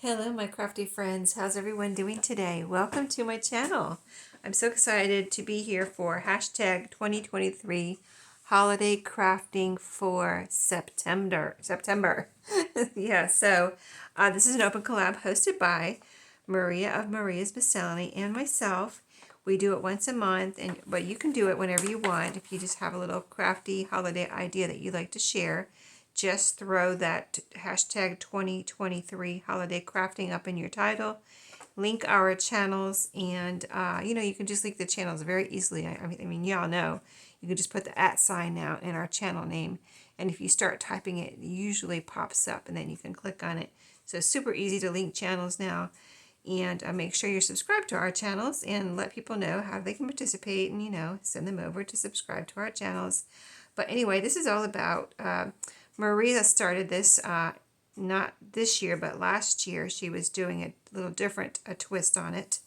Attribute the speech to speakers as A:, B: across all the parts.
A: Hello my crafty friends, how's everyone doing today? Welcome to my channel. I'm so excited to be here for hashtag 2023 holiday crafting for September. Yeah, so this is an open collab hosted by Maria of Maria's Baselli and myself. We do it once a month, but you can do it whenever you want. If you just have a little crafty holiday idea that you'd like to share, just throw that hashtag 2023 holiday crafting up in your title. Link our channels, and you can just link the channels very easily. I mean, y'all know you can just put the @ sign now in our channel name, and if you start typing it, it usually pops up, and then you can click on it. So it's super easy to link channels now. And make sure you're subscribed to our channels and let people know how they can participate, and send them over to subscribe to our channels. But anyway, this is all about Maria started this not this year, but last year. She was doing a little different twist on it.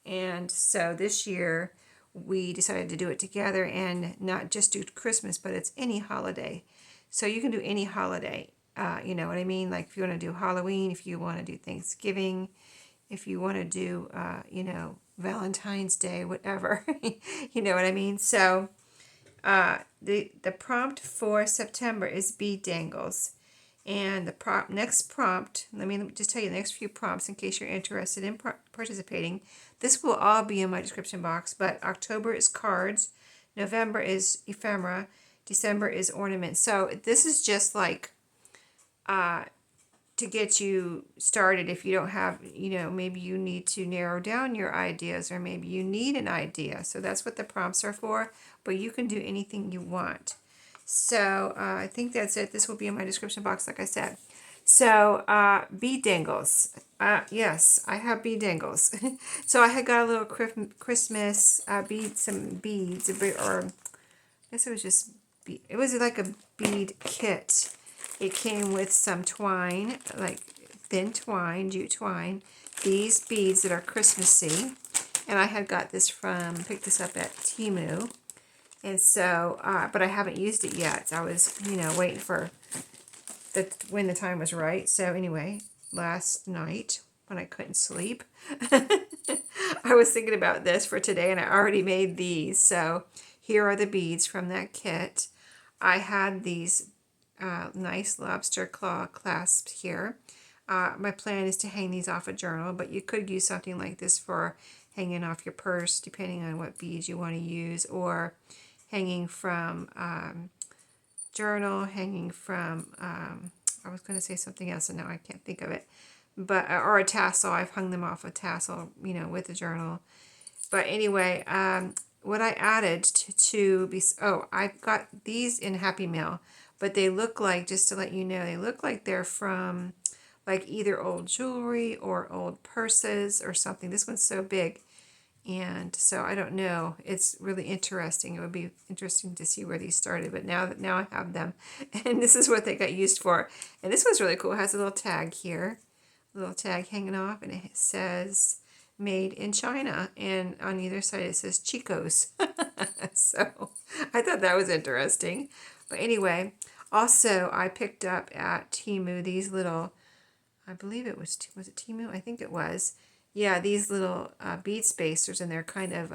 A: And so this year we decided to do it together and not just do Christmas, but it's any holiday. So you can do any holiday. You know what I mean? Like if you want to do Halloween, if you want to do Thanksgiving, if you want to do, Valentine's Day, whatever. You know what I mean? So the prompt for September is Bead Dangles. And the next prompt, let me just tell you the next few prompts in case you're interested in participating. This will all be in my description box, but October is cards, November is ephemera, December is ornaments. So this is just like to get you started. If you don't have, maybe you need to narrow down your ideas, or maybe you need an idea. So that's what the prompts are for, but you can do anything you want. So I think that's it. This will be in my description box, like I said. So bead dangles. Yes, I have bead dangles. So I had got a little Christmas some beads, or I guess it was just bead. It was like a bead kit. It came with some twine, like thin twine, jute twine, these beads that are Christmassy, and I had got this picked this up at Temu, and so, but I haven't used it yet. So I was, waiting for when the time was right. So anyway, last night when I couldn't sleep, I was thinking about this for today, and I already made these. So here are the beads from that kit. I had these nice lobster claw clasps here. My plan is to hang these off a journal, but you could use something like this for hanging off your purse, depending on what beads you want to use, or hanging from journal, hanging from, I was going to say something else, and now I can't think of it, but or a tassel. I've hung them off a tassel, with the journal. But anyway, what I added I've got these in Happy Mail, but they look like, just to let you know, they look like they're from like either old jewelry or old purses or something. This one's so big, and so I don't know. It's really interesting. It would be interesting to see where these started, but now I have them, and this is what they got used for. And this one's really cool. It has a little tag here, a little tag hanging off, and it says made in China, and on either side it says Chico's. So I thought that was interesting. But anyway, also I picked up at Temu these little, I believe it was it Temu? I think it was. Yeah, these little bead spacers, and they're kind of,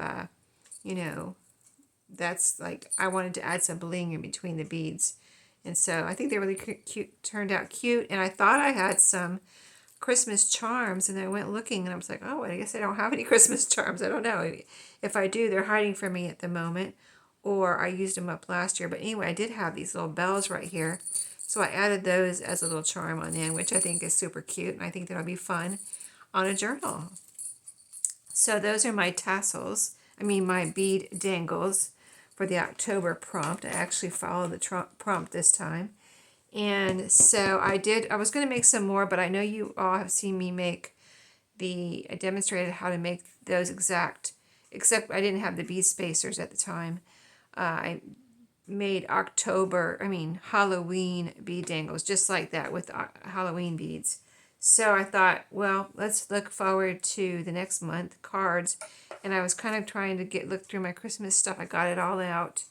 A: that's like, I wanted to add some bling in between the beads. And so I think they really cute, turned out cute. And I thought I had some Christmas charms, and I went looking, and I was like, oh, I guess I don't have any Christmas charms. I don't know. If I do, they're hiding from me at the moment, or I used them up last year. But anyway, I did have these little bells right here, so I added those as a little charm on the end, which I think is super cute, and I think that'll be fun on a journal. So those are my tassels, my bead dangles for the October prompt. I actually followed the prompt this time. And so I was going to make some more, but I know you all have seen me make I demonstrated how to make those except I didn't have the bead spacers at the time. I made Halloween bead dangles, just like that, with Halloween beads. So I thought, well, let's look forward to the next month, cards. And I was kind of trying to look through my Christmas stuff. I got it all out.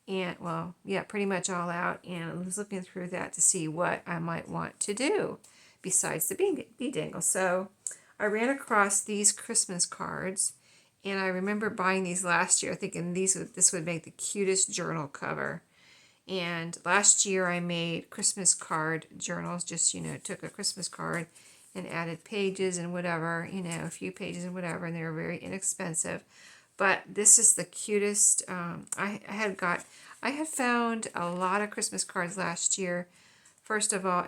A: And, well, yeah, pretty much all out. And I was looking through that to see what I might want to do. besides the bead dangle. So I ran across these Christmas cards, and I remember buying these last year thinking this would make the cutest journal cover. And last year I made Christmas card journals, just, took a Christmas card and added pages and whatever, a few pages and whatever, and they were very inexpensive. But this is the cutest. I had found a lot of Christmas cards last year, first of all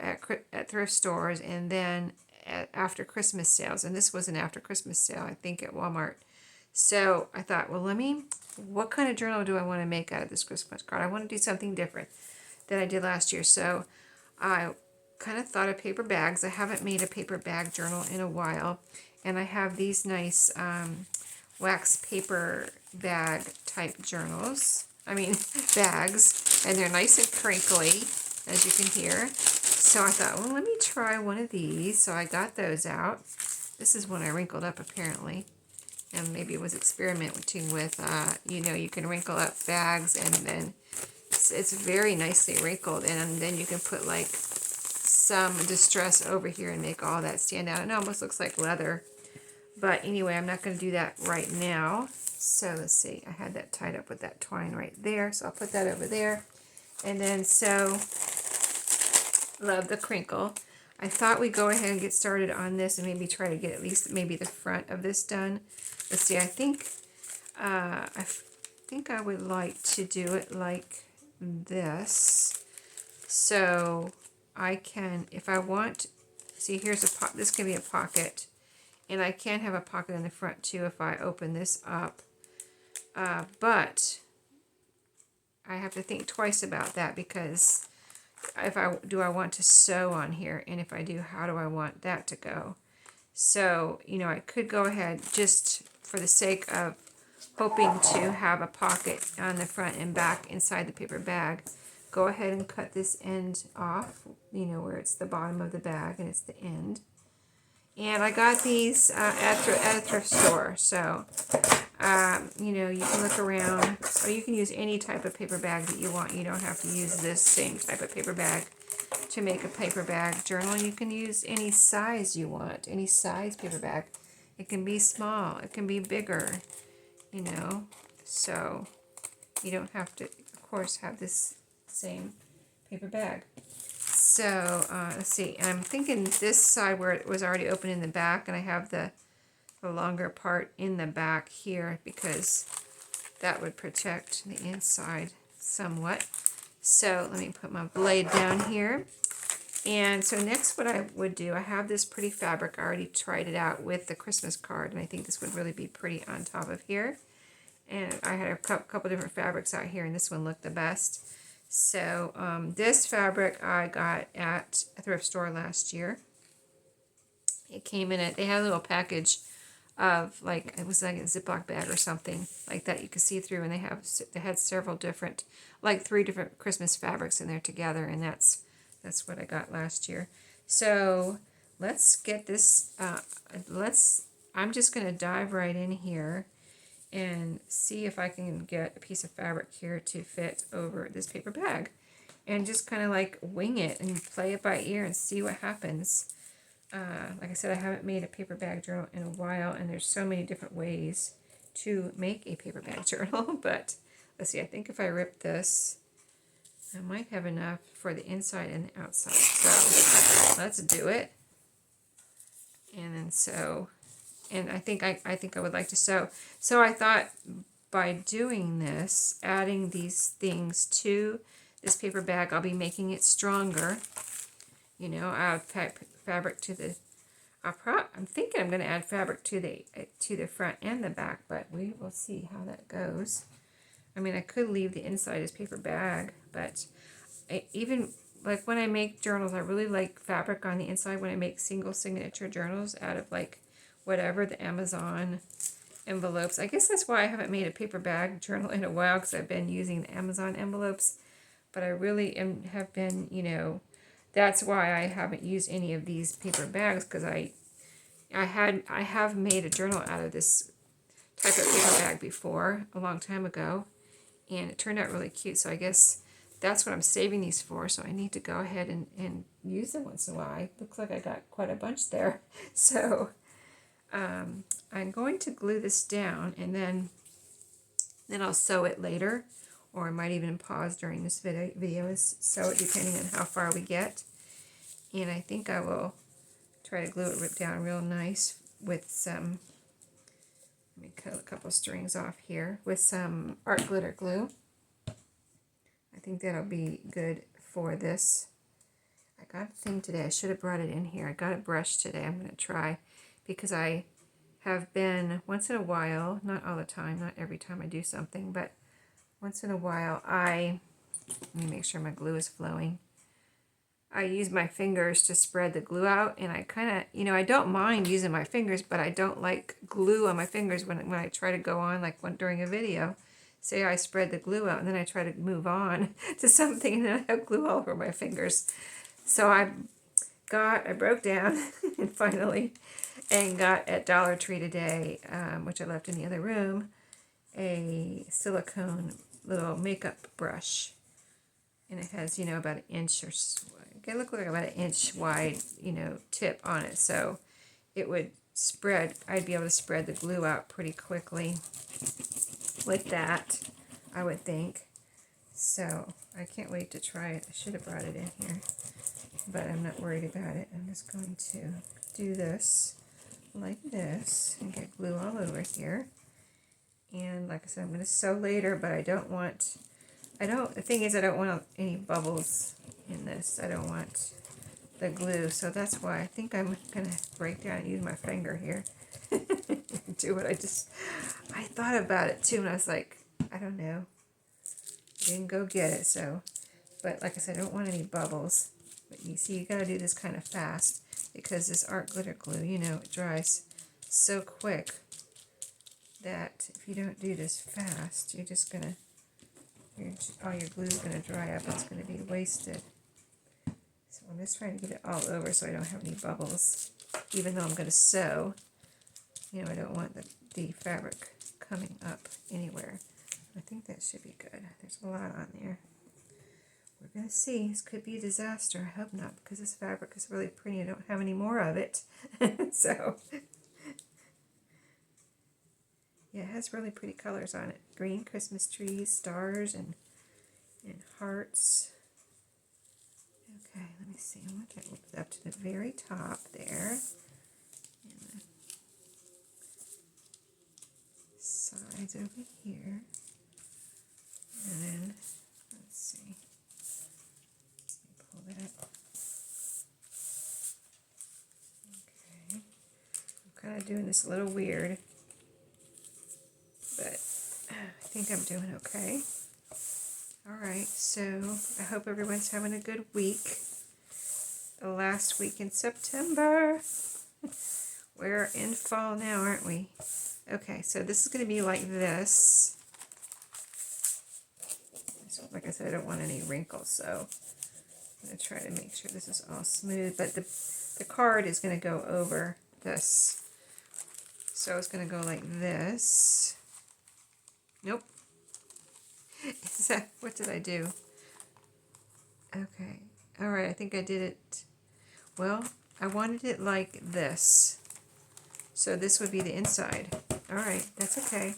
A: at thrift stores, and then after Christmas sales. And this was an after Christmas sale, I think, at Walmart. So I thought, well, what kind of journal do I want to make out of this Christmas card? I want to do something different than I did last year. So I kind of thought of paper bags. I haven't made a paper bag journal in a while. And I have these nice wax paper bag type journals. Bags. And they're nice and crinkly, as you can hear. So I thought, well, let me try one of these. So I got those out. This is one I wrinkled up, apparently. And maybe it was experimenting with, you can wrinkle up bags, and then it's very nicely wrinkled, and then you can put like some distress over here and make all that stand out. It almost looks like leather, but anyway, I'm not going to do that right now. So let's see, I had that tied up with that twine right there, so I'll put that over there. And then, so, love the crinkle. I thought we'd go ahead and get started on this and maybe try to get at least maybe the front of this done. Let's see, I think I would like to do it like this. So I can, if I want, see, here's this can be a pocket, and I can have a pocket in the front too if I open this up. But I have to think twice about that, because do I want to sew on here, and if I do, how do I want that to go? So, I could go ahead, just for the sake of hoping to have a pocket on the front and back inside the paper bag, go ahead and cut this end off, where it's the bottom of the bag and it's the end. And I got these at a thrift store, so you can look around, or you can use any type of paper bag that you want. You don't have to use this same type of paper bag to make a paper bag journal. You can use any size you want, any size paper bag. It can be small, it can be bigger, so you don't have to, of course, have this same paper bag. So let's see, I'm thinking this side where it was already open in the back, and I have the longer part in the back here, because that would protect the inside somewhat. So let me put my blade down here. And so next, what I would do, I have this pretty fabric. I already tried it out with the Christmas card, and I think this would really be pretty on top of here. And I had a couple different fabrics out here, and this one looked the best. So this fabric I got at a thrift store last year. It came in they had a little package of, like, it was like a Ziploc bag or something like that you could see through, and they had several different, like 3 different Christmas fabrics in there together, and that's what I got last year. So let's get this, I'm just going to dive right in here and see if I can get a piece of fabric here to fit over this paper bag, and just kind of like wing it and play it by ear and see what happens. Like I said, I haven't made a paper bag journal in a while, and there's so many different ways to make a paper bag journal. But let's see, I think if I rip this, I might have enough for the inside and the outside. So let's do it. And then and I think I would like to sew. So I thought, by doing this, adding these things to this paper bag, I'll be making it stronger. I'll add fabric to the, I'm thinking I'm going to add fabric to the front and the back, but we will see how that goes. I could leave the inside as paper bag, but even like when I make journals, I really like fabric on the inside when I make single signature journals out of like whatever, the Amazon envelopes. I guess that's why I haven't made a paper bag journal in a while, because I've been using the Amazon envelopes, but I really have been, that's why I haven't used any of these paper bags, because I have made a journal out of this type of paper bag before, a long time ago, and it turned out really cute. So I guess that's what I'm saving these for. So I need to go ahead and use them once in a while. Looks like I got quite a bunch there. So I'm going to glue this down, and then I'll sew it later, or I might even pause during this video and sew it depending on how far we get. And I think I will try to glue it down real nice with some, let me cut a couple strings off here, with some art glitter glue. I think that'll be good for this. I got a thing today. I should have brought it in here. I got a brush today. I'm going to try, because I have been, once in a while, not all the time, not every time I do something, but once in a while let me make sure my glue is flowing. I use my fingers to spread the glue out, and I kind of, you know, I don't mind using my fingers, but I don't like glue on my fingers when I try to go on, like during a video. Say I spread the glue out, and then I try to move on to something, and then I have glue all over my fingers. So I broke down and finally, and got at Dollar Tree today, which I left in the other room, a silicone little makeup brush. And it has, you know, about an inch or so, it looked like about an inch wide, you know, tip on it. So it would spread, I'd be able to spread the glue out pretty quickly with that, I would think. So I can't wait to try it. I should have brought it in here, but I'm not worried about it. I'm just going to do this like this and get glue all over here. And like I said, I'm going to sew later, but I don't want, the thing is I don't want any bubbles in this. I don't want the glue, so that's why I think I'm going to break down and use my finger here. Do what I thought about it too, and I was like, I don't know. I didn't go get it, so, but like I said, I don't want any bubbles. But you see, you got to do this kind of fast, because this art glitter glue, you know, it dries so quick that if you don't do this fast, you're just going to, all your glue is going to dry up. It's going to be wasted. So I'm just trying to get it all over so I don't have any bubbles. Even though I'm going to sew, you know, I don't want the fabric coming up anywhere. I think that should be good. There's a lot on there. We're going to see. This could be a disaster. I hope not, because this fabric is really pretty. I don't have any more of it. So, yeah, it has really pretty colors on it. Green Christmas trees, stars, and hearts. Okay, let me see. I want that up to the very top there. And the sides over here. And then, let's see. Let me pull that. Okay. I'm kind of doing this a little weird, but I think I'm doing okay. Alright, so I hope everyone's having a good week. The last week in September. We're in fall now, aren't we? Okay, so this is going to be like this. Like I said, I don't want any wrinkles, so I'm going to try to make sure this is all smooth. But the card is going to go over this. So it's going to go like this. Nope. Is that, what did I do? Okay. Alright, I think I did it. Well, I wanted it like this. So this would be the inside. Alright, that's okay.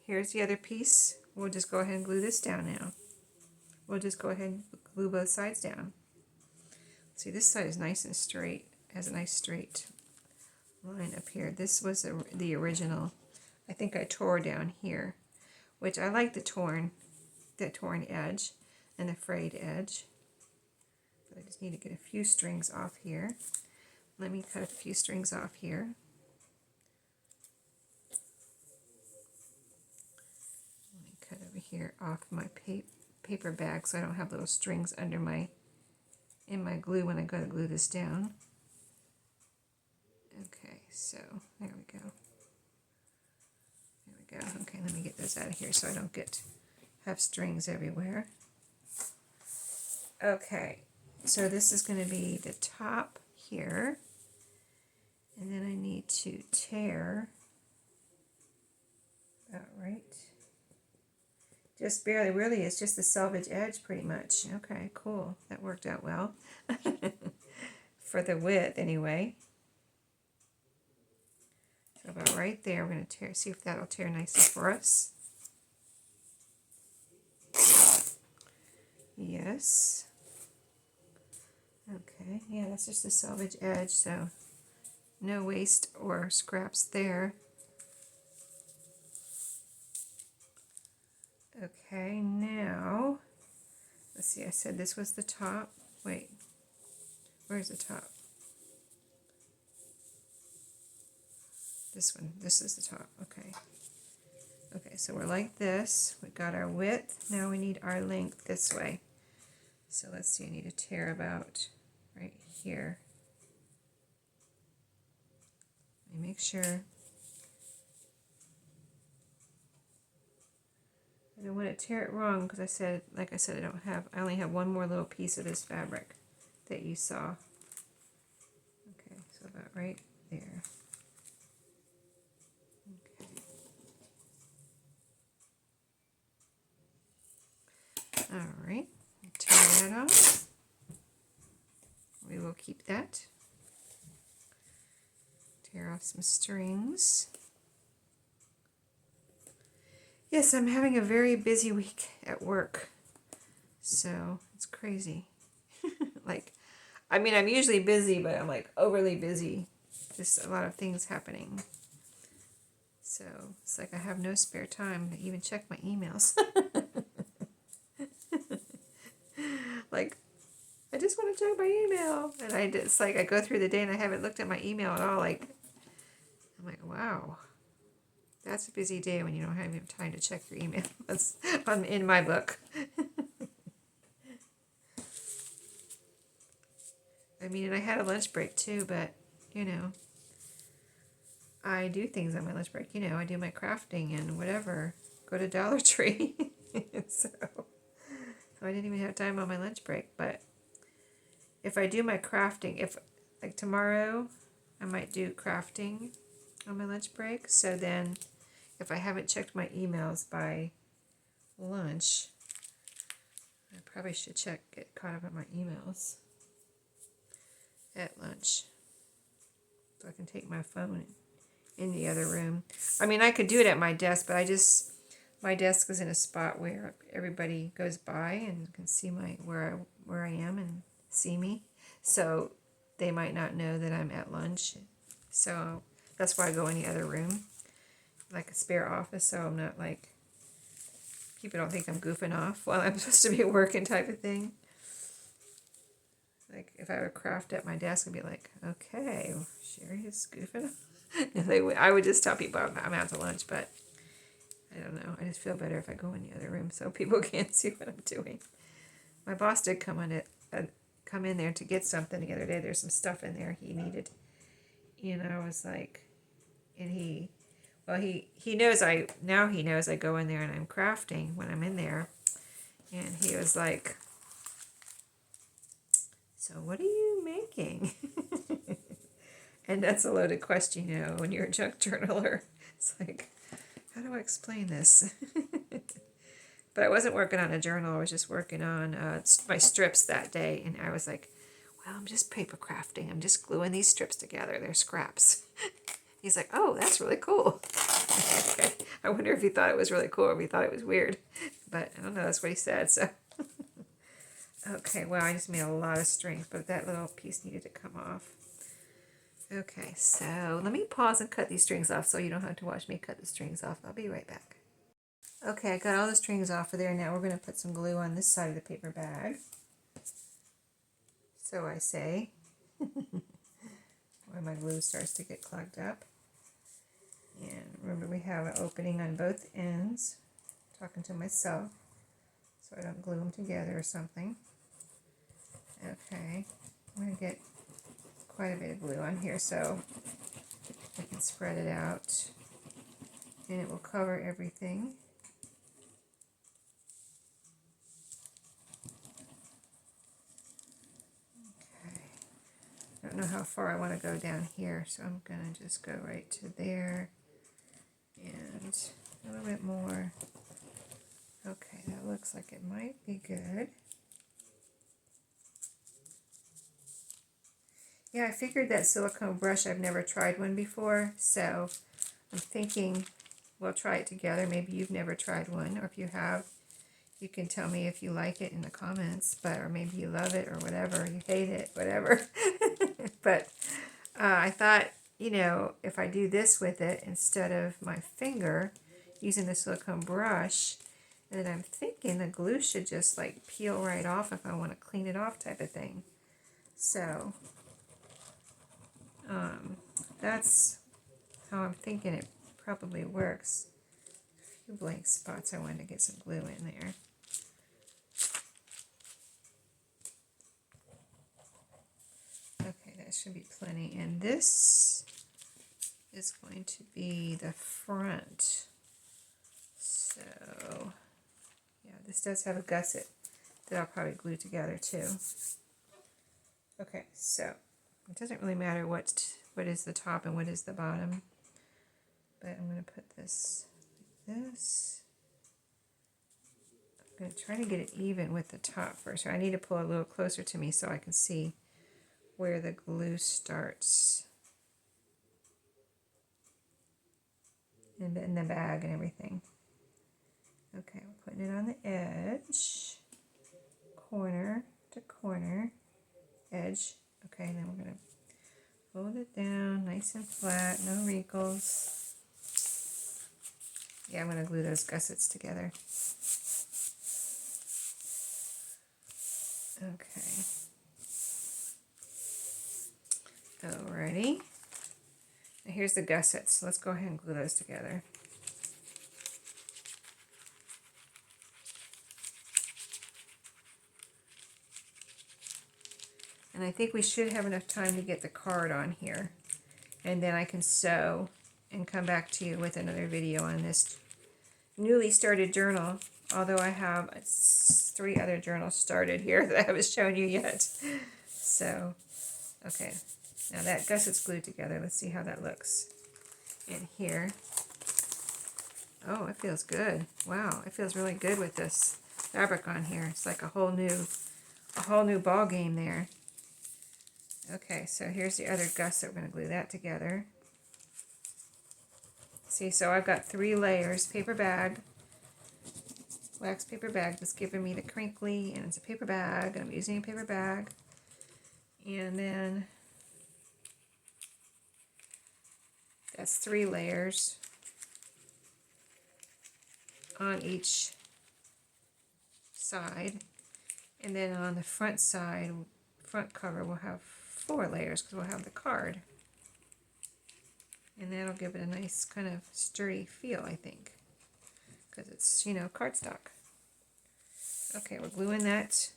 A: Here's the other piece. We'll just go ahead and glue this down now. We'll just go ahead and glue both sides down. See, this side is nice and straight. It has a nice straight line up here. This was the original. I think I tore down here, which I like the torn edge and the frayed edge. But I just need to get a few strings off here. Let me cut a few strings off here. Let me cut over here off my paper bag so I don't have little strings under in my glue when I go to glue this down. Okay, so there we go. There we go. Okay, let me get those out of here so I don't have strings everywhere. Okay, so this is going to be the top here, and then I need to tear about right Just barely, really, it's just the selvage edge pretty much. Okay, cool. That worked out well. For the width, anyway. So about right there, we're going to tear, see if that'll tear nicely for us. Yes. Okay, yeah, that's just the selvage edge, so no waste or scraps there. Okay, now, let's see, I said this was the top. Wait, where's the top? This one, this is the top, okay. Okay, so we're like this. We got our width, now we need our length this way. So let's see, I need to tear about right here. Let me make sure. I don't want to tear it wrong because I said, like I said, I only have one more little piece of this fabric that you saw. Okay, so about right there. Okay. All right, tear that off. We will keep that. Tear off some strings. Yes, I'm having a very busy week at work, so it's crazy. Like, I mean, I'm usually busy, but I'm like overly busy. Just a lot of things happening. So it's like I have no spare time to even check my emails. Like, I just want to check my email. And it's like I go through the day and I haven't looked at my email at all. Like, I'm like, wow. That's a busy day when you don't have even time to check your email. That's in my book. I mean, and I had a lunch break too, but, you know, I do things on my lunch break. You know, I do my crafting and whatever. Go to Dollar Tree. So I didn't even have time on my lunch break. But if I do my crafting, if like tomorrow, I might do crafting on my lunch break. So then if I haven't checked my emails by lunch, I probably should get caught up on my emails at lunch. So I can take my phone in the other room. I mean, I could do it at my desk, but my desk is in a spot where everybody goes by and can see where I am and see me. So they might not know that I'm at lunch. So that's why I go in the other room, like a spare office, so I'm not like, people don't think I'm goofing off while I'm supposed to be working type of thing. Like if I would craft at my desk and be like, okay, Sherry is goofing off. I would just tell people I'm out to lunch, but I don't know. I just feel better if I go in the other room so people can't see what I'm doing. My boss did come in there to get something the other day. There's some stuff in there he needed. And I was like, and he knows he knows I go in there and I'm crafting when I'm in there. And he was like, so what are you making? And that's a loaded question, you know, when you're a junk journaler. It's like, how do I explain this? But I wasn't working on a journal. I was just working on my strips that day. And I was like, well, I'm just paper crafting. I'm just gluing these strips together. They're scraps. He's like, oh, that's really cool. Okay. I wonder if he thought it was really cool or if he thought it was weird. But I don't know. That's what he said. So, okay. Well, I just made a lot of strings, but that little piece needed to come off. Okay. So let me pause and cut these strings off so you don't have to watch me cut the strings off. I'll be right back. Okay. I got all the strings off of there. Now we're going to put some glue on this side of the paper bag. So I say, when my glue starts to get clogged up. And remember, we have an opening on both ends. Talking to myself, so I don't glue them together or something. Okay, I'm going to get quite a bit of glue on here so I can spread it out. And it will cover everything. I don't know how far I want to go down here, so I'm going to just go right to there and a little bit more Okay, that looks like it might be good. Yeah, I figured that silicone brush, I've never tried one before, so I'm thinking we'll try it together. Maybe you've never tried one, or if you have, you can tell me if you like it in the comments, but or maybe you love it or whatever, you hate it, whatever. But I thought, you know, if I do this with it instead of my finger, using the silicone brush, and then I'm thinking the glue should just like peel right off if I want to clean it off type of thing. So that's how I'm thinking it probably works. A few blank spots, I wanted to get some glue in there. Okay, that should be plenty. And this is going to be the front. So, yeah, this does have a gusset that I'll probably glue together too. Okay, so it doesn't really matter what is the top and what is the bottom, but I'm going to put this like this. I'm going to try to get it even with the top first. I need to pull a little closer to me so I can see where the glue starts. And in the bag and everything. Okay, we're putting it on the edge, corner to corner, edge. Okay, and then we're going to fold it down nice and flat, no wrinkles. Yeah, I'm going to glue those gussets together. Okay. Alrighty. Now here's the gussets. Let's go ahead and glue those together. And I think we should have enough time to get the card on here. And then I can sew and come back to you with another video on this newly started journal. Although I have 3 other journals started here that I haven't shown you yet. So, okay. Now that gusset's glued together. Let's see how that looks in here. Oh, it feels good. Wow, it feels really good with this fabric on here. It's like a whole new ball game there. Okay, so here's the other gusset. We're going to glue that together. See, so I've got 3 layers. Paper bag, wax paper bag that's giving me the crinkly, and it's a paper bag, and I'm using a paper bag. And then that's 3 layers on each side. And then on the front side, front cover, we'll have 4 layers because we'll have the card. And that'll give it a nice kind of sturdy feel, I think, because it's, you know, cardstock. Okay, we're gluing that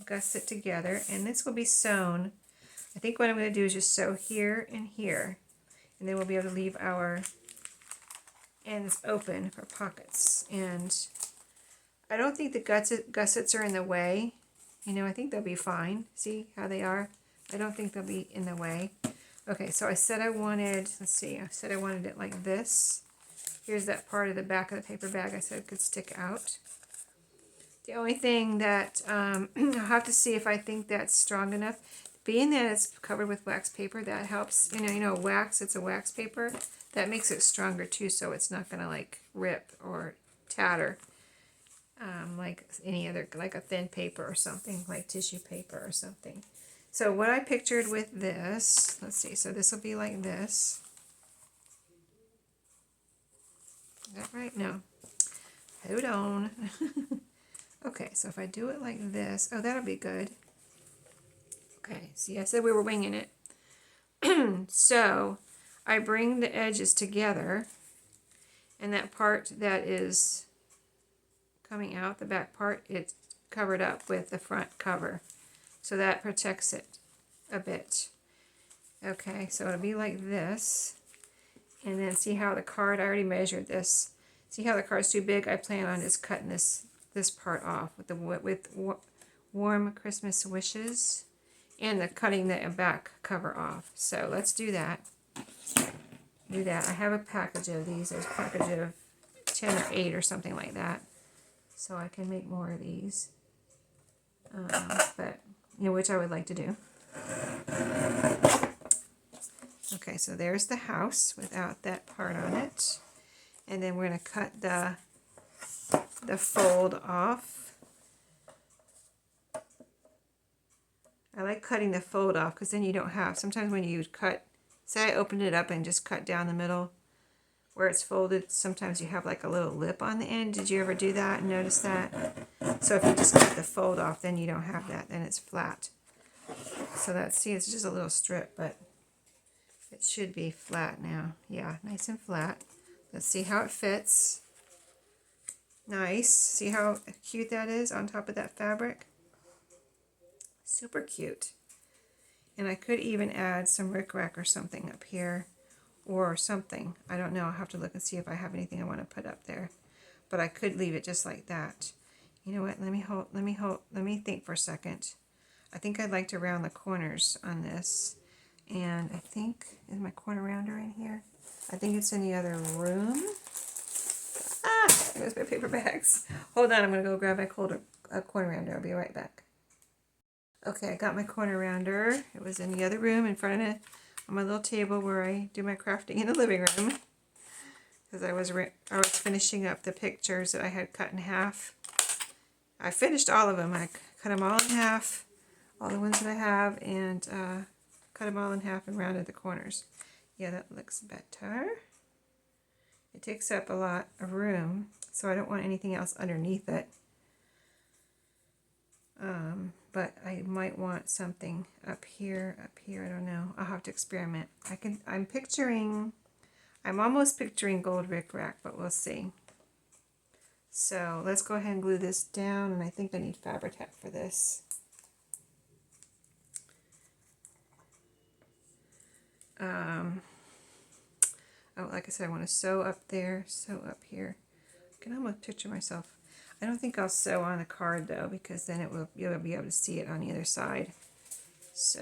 A: gusset together, and this will be sewn. I think what I'm going to do is just sew here and here, and then we'll be able to leave our ends open for pockets. And I don't think the gussets are in the way. You know, I think they'll be fine. See how they are? I don't think they'll be in the way. Okay, so I said I wanted, let's see, I said I wanted it like this. Here's that part of the back of the paper bag I said it could stick out. The only thing that, I'll have to see if I think that's strong enough. Being that it's covered with wax paper, that helps. You know, wax, it's a wax paper. That makes it stronger too, so it's not going to like rip or tatter. Like any other, like a thin paper or something, like tissue paper or something. So what I pictured with this, let's see, so this will be like this. Is that right? No. Hold on. Okay, so if I do it like this, oh, that'll be good. Okay, see, I said we were winging it. So I bring the edges together, and that part that is coming out, the back part, it's covered up with the front cover. So that protects it a bit. Okay, so it'll be like this. And then see how the card, I already measured this. See how the card's too big? I plan on just cutting this part off with warm Christmas wishes, and cutting the back cover off. So let's do that. I have a package of these. There's a package of 10 or 8 or something like that. so I can make more of these. But you know, which I would like to do. Okay, so there's the house without that part on it, and then we're going to cut the fold off. I like cutting the fold off because then you don't have, sometimes when you cut, say I opened it up and just cut down the middle where it's folded, sometimes you have like a little lip on the end. Did you ever do that and notice that? So if you just cut the fold off, then you don't have that, then it's flat. So that's, see, it's just a little strip, but it should be flat now. Yeah, nice and flat. Let's see how it fits. Nice. See how cute that is on top of that fabric? Super cute. And I could even add some rickrack or something up here, or something. I don't know. I'll have to look and see if I have anything I want to put up there. But I could leave it just like that. You know what? Let me think for a second. I think I'd like to round the corners on this. And I think, is my corner rounder in here? I think it's in the other room. Ah, there goes my paper bags. Hold on, I'm going to go grab my corner rounder. I'll be right back. Okay, I got my corner rounder. It was in the other room in front of it, on my little table where I do my crafting in the living room. Because I was finishing up the pictures that I had cut in half. I finished all of them. I cut them all in half, all the ones that I have, and cut them all in half and rounded the corners. Yeah, that looks better. It takes up a lot of room, so I don't want anything else underneath it. But I might want something up here, I don't know. I'll have to experiment. I'm almost picturing gold rickrack, but we'll see. So let's go ahead and glue this down, and I think I need Fabri-Tac for this. Oh, like I said, I want to sew up there, sew up here. I can almost picture myself. I don't think I'll sew on the card though, because then you'll be able to see it on the other side. So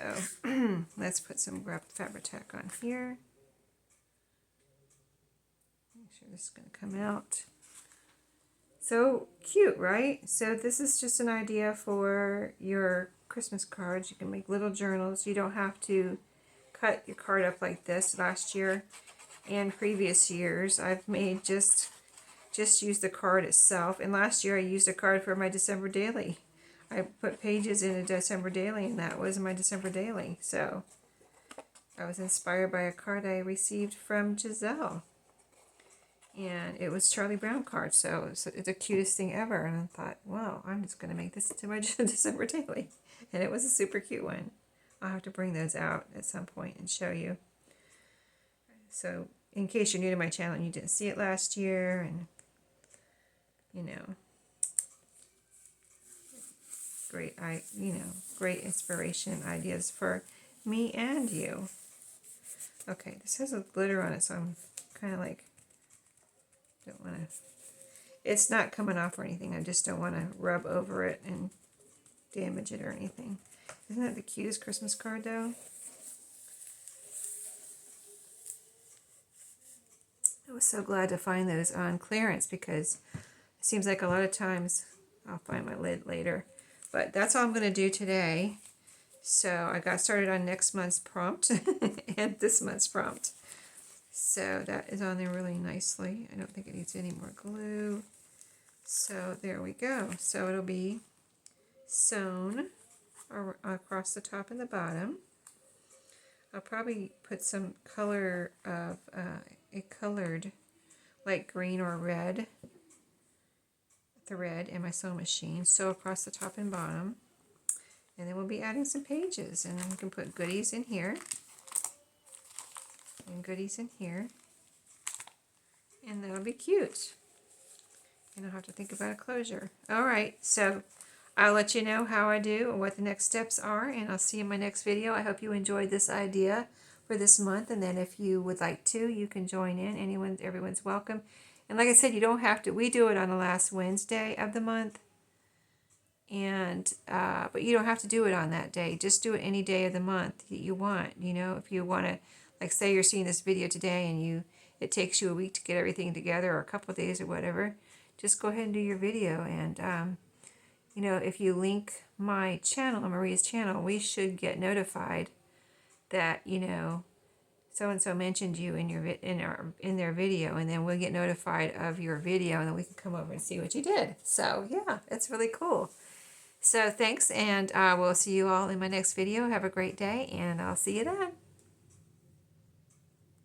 A: let's put some Fabri-Tac on here. Make sure this is going to come out. So cute, right? So this is just an idea for your Christmas cards. You can make little journals. You don't have to cut your card up like this. Last year and previous years, I've made just use the card itself. And last year I used a card for my December daily. I put pages in a December daily, and that was my December daily. So I was inspired by a card I received from Giselle. And it was Charlie Brown card, so it's the cutest thing ever. And I thought, well, I'm just going to make this into my December daily. And it was a super cute one. I'll have to bring those out at some point and show you. So in case you're new to my channel and you didn't see it last year, and you know, great inspiration ideas for me and you. Okay, this has a glitter on it, so I'm kind of like, don't want to, it's not coming off or anything. I just don't want to rub over it and damage it or anything. Isn't that the cutest Christmas card though? I was so glad to find those on clearance, because it seems like a lot of times, I'll find my lid later, but that's all I'm going to do today. So I got started on next month's prompt and this month's prompt. So that is on there really nicely. I don't think it needs any more glue. So there we go. So it'll be sewn across the top and the bottom. I'll probably put some color of a colored light green or red thread in my sewing machine. Sew across the top and bottom. And then we'll be adding some pages. And then we can put goodies in here. And goodies in here. And that'll be cute. And I'll have to think about a closure. Alright, so I'll let you know how I do and what the next steps are, and I'll see you in my next video. I hope you enjoyed this idea for this month, and then if you would like to, you can join in. Everyone's welcome. And like I said, you don't have to, we do it on the last Wednesday of the month, and but you don't have to do it on that day. Just do it any day of the month that you want. You know, if you want to, like say you're seeing this video today and it takes you a week to get everything together, or a couple of days or whatever, just go ahead and do your video. And, you know, if you link my channel, Marie's channel, we should get notified that, you know, so and so mentioned you in your in their video, and then we'll get notified of your video, and then we can come over and see what you did. So yeah, it's really cool. So thanks, and we'll see you all in my next video. Have a great day, and I'll see you then.